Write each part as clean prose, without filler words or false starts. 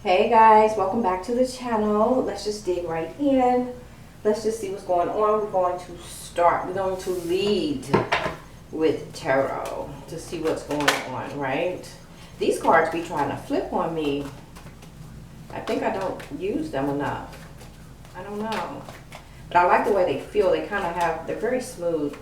Hey guys, welcome back to the channel. Let's just dig right in. Let's just see what's going on. We're going to lead with tarot to see what's going on, right? These cards be trying to flip on me. I think I don't use them enough. I don't know. But I like the way they feel. They're very smooth.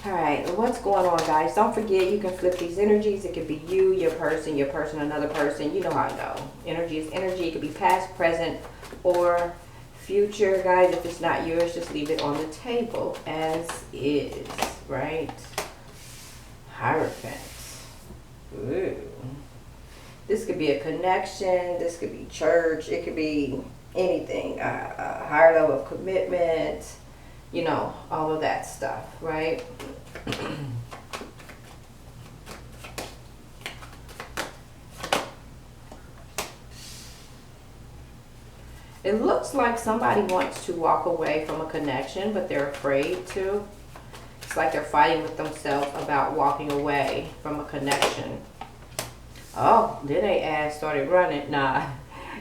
All right, what's going on, guys? Don't forget, you can flip these energies. It could be you, your person, another person. You know how I go. Energy is energy. It could be past, present, or future, guys. If it's not yours, just leave it on the table as is, right? Hierophant. Ooh. This could be a connection. This could be church. It could be anything. A higher level of commitment. You know, all of that stuff, right? It looks like somebody wants to walk away from a connection, but they're afraid to. It's like they're fighting with themselves about walking away from a connection. Oh, then they ass started running. Nah.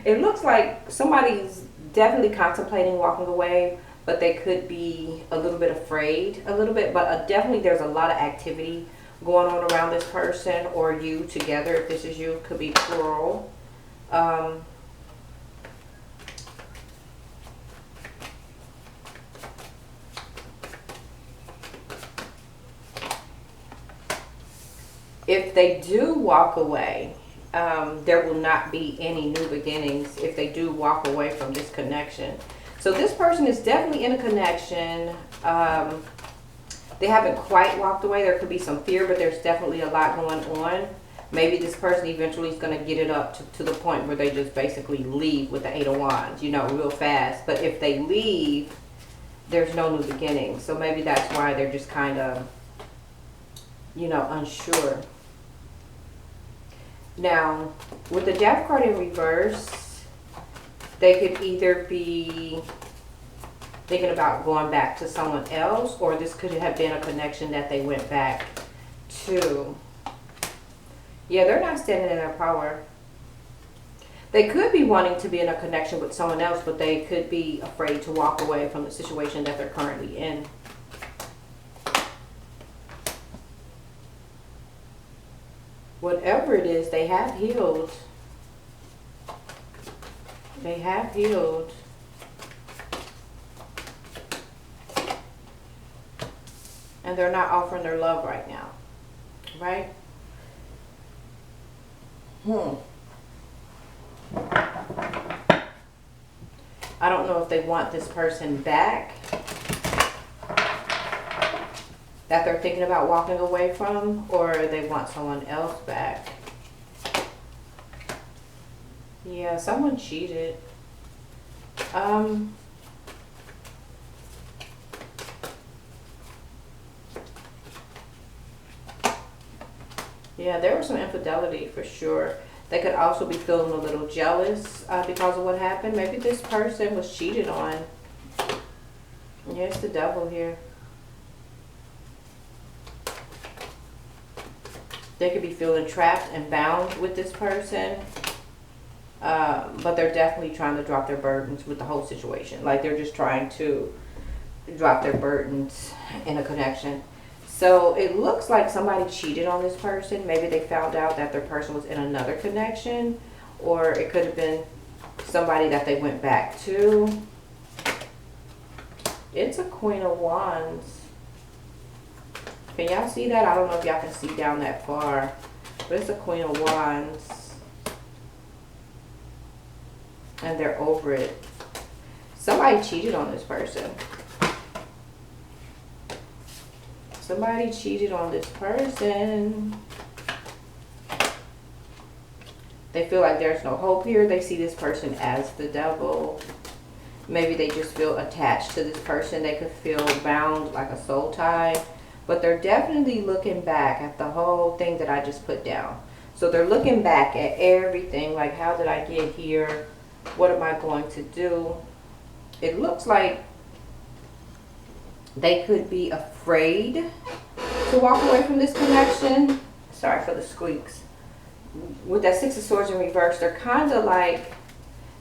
It looks like somebody's definitely contemplating walking away, but they could be a little bit afraid, but definitely there's a lot of activity going on around this person or you together. If this is you, could be plural. If they do walk away, there will not be any new beginnings if they do walk away from this connection. So this person is definitely in a connection. They haven't quite walked away. There could be some fear, but there's definitely a lot going on. Maybe this person eventually is going to get it up to the point where they just basically leave with the Eight of Wands, you know, real fast. But if they leave, there's no new beginning. So maybe that's why they're just kind of, you know, unsure. Now, with the Death card in reverse, they could either be thinking about going back to someone else, or this could have been a connection that they went back to. Yeah, they're not standing in their power. They could be wanting to be in a connection with someone else, but they could be afraid to walk away from the situation that they're currently in. Whatever it is, they have healed. They have healed. And they're not offering their love right now. Right? I don't know if they want this person back that they're thinking about walking away from, or they want someone else back. Yeah, someone cheated. Yeah, there was some infidelity for sure. They could also be feeling a little jealous because of what happened. Maybe this person was cheated on. Yeah, it's the devil here. They could be feeling trapped and bound with this person. But they're definitely trying to drop their burdens with the whole situation. Like they're just trying to drop their burdens in a connection. So it looks like somebody cheated on this person. Maybe they found out that their person was in another connection. Or it could have been somebody that they went back to. It's a Queen of Wands. Can y'all see that? I don't know if y'all can see down that far. But it's a Queen of Wands. And they're over it. Somebody cheated on this person. Somebody cheated on this person. They feel like there's no hope here. They see this person as the devil. Maybe they just feel attached to this person. They could feel bound like a soul tie. But they're definitely looking back at the whole thing that I just put down. So they're looking back at everything. Like, how did I get here? What am I going to do? It looks like they could be afraid to walk away from this connection. Sorry for the squeaks. with that Six of Swords in reverse, they're kind of like,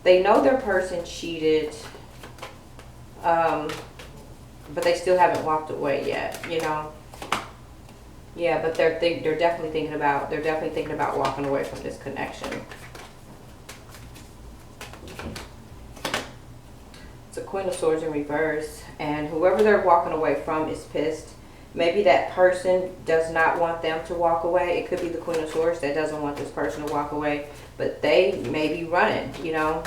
they know their person cheated, but they still haven't walked away yet, you know. Yeah, but they're definitely thinking about walking away from this connection. It's a Queen of Swords in reverse, and whoever they're walking away from is pissed. Maybe that person does not want them to walk away. It could be the Queen of Swords that doesn't want this person to walk away, but they may be running, you know.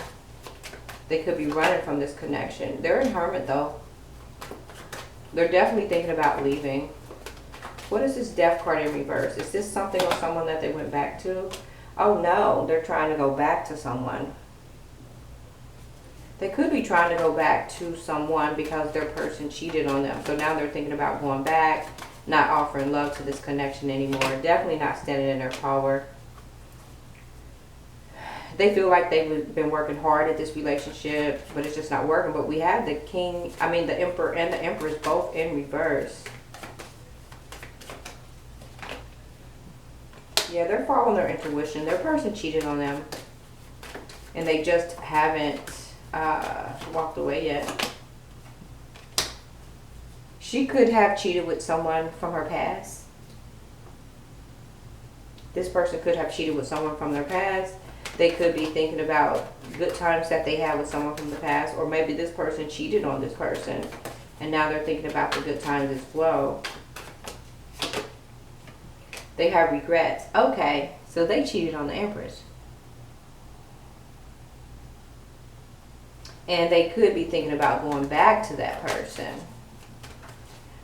They could be running from this connection. They're in Hermit though. They're definitely thinking about leaving. What is this Death card in reverse? Is this something or someone that they went back to? Oh no, they're trying to go back to someone. They could be trying to go back to someone because their person cheated on them. So now they're thinking about going back, not offering love to this connection anymore. Definitely not standing in their power. They feel like they've been working hard at this relationship, but it's just not working. But we have the King, the Emperor and the Empress both in reverse. Yeah, they're following their intuition. Their person cheated on them, and they just haven't walked away yet. She could have cheated with someone from her past. This person could have cheated with someone from their past. They could be thinking about good times that they had with someone from the past, or maybe this person cheated on this person, and now they're thinking about the good times as well. They have regrets. Okay, so they cheated on the Empress. And they could be thinking about going back to that person.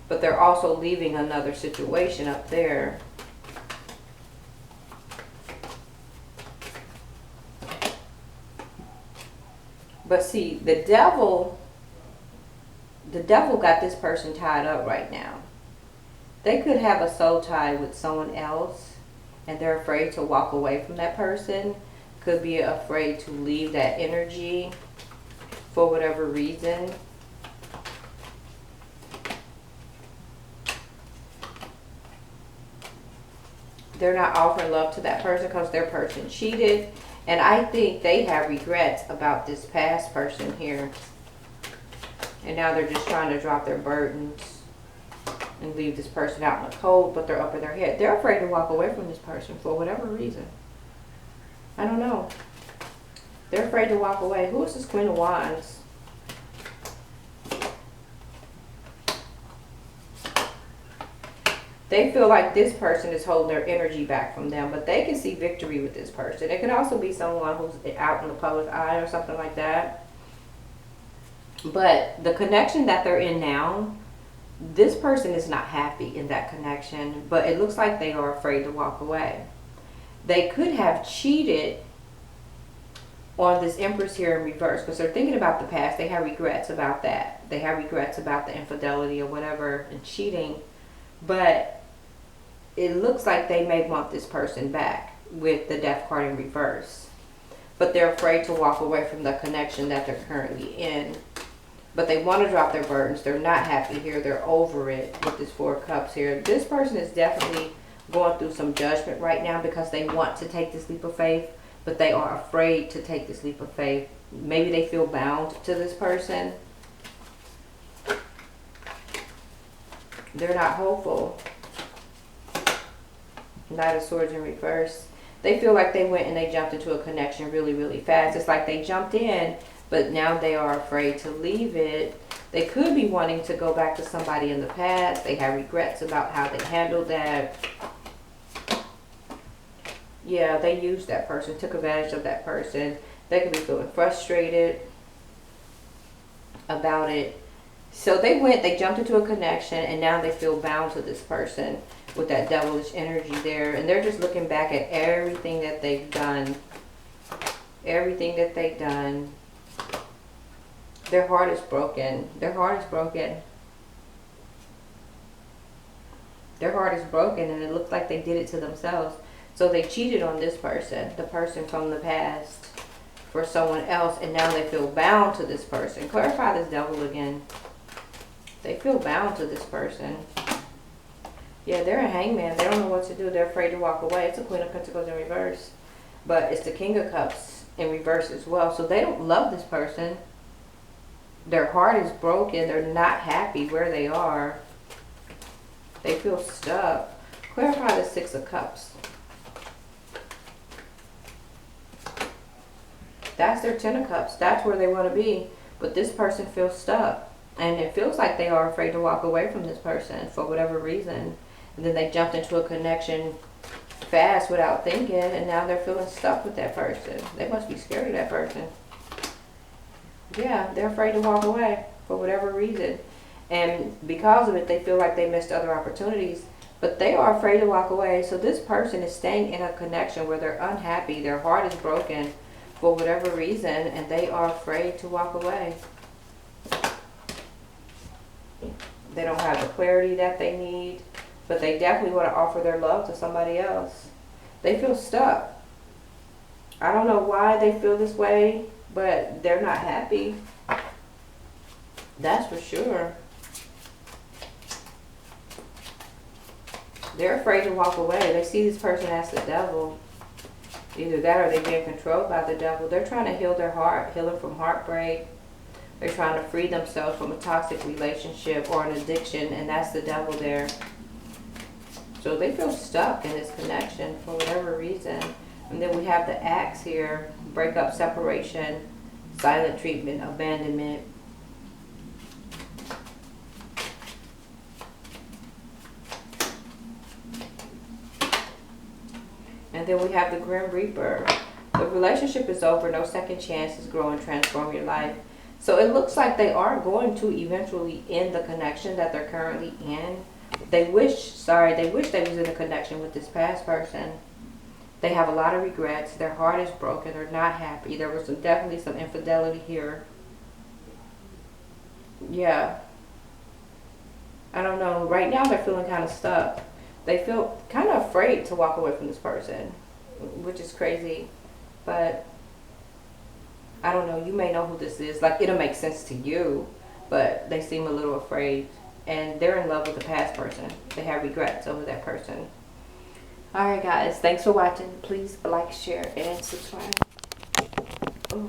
But they're also leaving another situation up there. But see, the devil got this person tied up right now. They could have a soul tie with someone else, and they're afraid to walk away from that person. Could be afraid to leave that energy for whatever reason. They're not offering love to that person because their person cheated. And I think they have regrets about this past person here. And now they're just trying to drop their burdens and leave this person out in the cold, but they're up in their head. They're afraid to walk away from this person for whatever reason. I don't know. They're afraid to walk away. Who is this Queen of Wands? They feel like this person is holding their energy back from them, but they can see victory with this person. It could also be someone who's out in the public eye or something like that. But the connection that they're in now, this person is not happy in that connection, but it looks like they are afraid to walk away. They could have cheated on this Empress here in reverse because they're thinking about the past. They have regrets about that. They have regrets about the infidelity or whatever and cheating. But it looks like they may want this person back with the Death card in reverse. But they're afraid to walk away from the connection that they're currently in. But they want to drop their burdens. They're not happy here. They're over it with this Four of Cups here. This person is definitely going through some judgment right now because they want to take this leap of faith, but they are afraid to take this leap of faith. Maybe they feel bound to this person. They're not hopeful. Knight of Swords in reverse. They feel like they went and they jumped into a connection really, really fast. It's like they jumped in, but now they are afraid to leave it. They could be wanting to go back to somebody in the past. They have regrets about how they handled that. Yeah, they used that person, took advantage of that person. They could be feeling frustrated about it. So they jumped into a connection, and now they feel bound to this person with that devilish energy there. And they're just looking back at everything that they've done. Everything that they've done. Their heart is broken. Their heart is broken. Their heart is broken, and it looks like they did it to themselves. So they cheated on this person, the person from the past, for someone else, and now they feel bound to this person. Clarify this devil again. They feel bound to this person. Yeah, they're a hangman. They don't know what to do. They're afraid to walk away. It's a Queen of Pentacles in reverse. But it's the King of Cups in reverse as well. So they don't love this person. Their heart is broken. They're not happy where they are. They feel stuck. Clarify the Six of Cups. That's their Ten of Cups. That's where they want to be. But this person feels stuck. And it feels like they are afraid to walk away from this person for whatever reason. And then they jumped into a connection fast without thinking. And now they're feeling stuck with that person. They must be scared of that person. Yeah, they're afraid to walk away for whatever reason. And because of it, they feel like they missed other opportunities. But they are afraid to walk away. So this person is staying in a connection where they're unhappy. Their heart is broken for whatever reason. And they are afraid to walk away. They don't have the clarity that they need. But they definitely want to offer their love to somebody else. They feel stuck. I don't know why they feel this way, but they're not happy. That's for sure. They're afraid to walk away. They see this person as the devil. Either that or they're being controlled by the devil. They're trying to heal their heart, healing from heartbreak. They're trying to free themselves from a toxic relationship or an addiction, and that's the devil there. So they feel stuck in this connection for whatever reason. And then we have the Axe here. Breakup, separation, silent treatment, abandonment. And then we have the Grim Reaper. The relationship is over. No second chances. Grow and transform your life. So it looks like they are going to eventually end the connection that they're currently in. They wish they was in a connection with this past person. They have a lot of regrets. Their heart is broken. They're not happy. There was definitely some infidelity here. Yeah. I don't know. Right now they're feeling kind of stuck. They feel kind of afraid to walk away from this person, which is crazy. But I don't know. You may know who this is. Like, it'll make sense to you, but they seem a little afraid. And they're in love with the past person. They have regrets over that person. Alright guys, thanks for watching. Please like, share, and subscribe. Ooh.